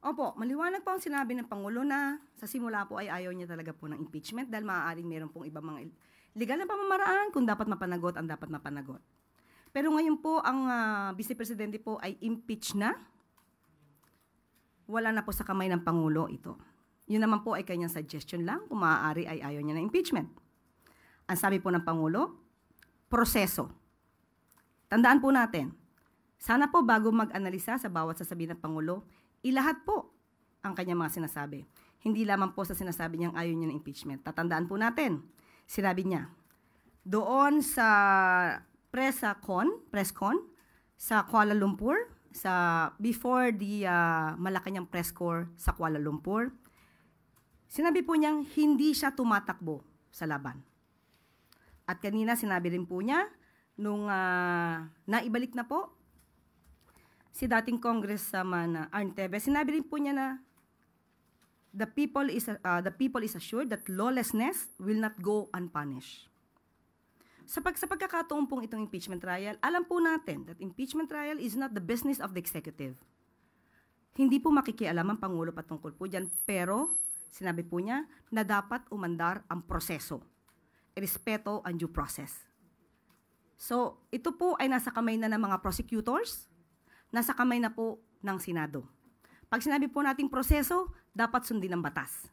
Opo, maliwanag po ang sinabi ng Pangulo na sa simula po ay ayaw niya talaga po ng impeachment dahil maaaring meron pong ibang mga legal na pamamaraan kung dapat mapanagot ang dapat mapanagot. Pero ngayon po ang Vice Presidente po ay impeach na. Wala na po sa kamay ng Pangulo ito. Yun naman po ay kanyang suggestion lang kung maaari ay ayaw niya ng impeachment. Ang sabi po ng Pangulo, proseso. Tandaan po natin, sana po bago mag-analisa sa bawat sasabihin ng Pangulo, ilahat po ang kanyang mga sinasabi. Hindi lamang po sa sinasabi niyang ayaw niya ng impeachment. Tatandaan po natin, sinabi niya, doon sa press con sa Kuala Lumpur, before the Malacanang press corps sa Kuala Lumpur, sinabi po niyang hindi siya tumatakbo sa laban. At kanina sinabi rin po niya, nung naibalik na po, si dating Congressman Arn Teves, sinabi rin po niya na the people is assured that lawlessness will not go unpunished. Sa pagkakataon pong itong impeachment trial, alam po natin that impeachment trial is not the business of the executive. Hindi po makikialam ang Pangulo patungkol po dyan, pero sinabi po niya na dapat umandar ang proseso, respeto ang due process. So, ito po ay nasa kamay na ng mga prosecutors, nasa kamay na po ng Senado. Pag sinabi po nating proseso, dapat sundin ang batas.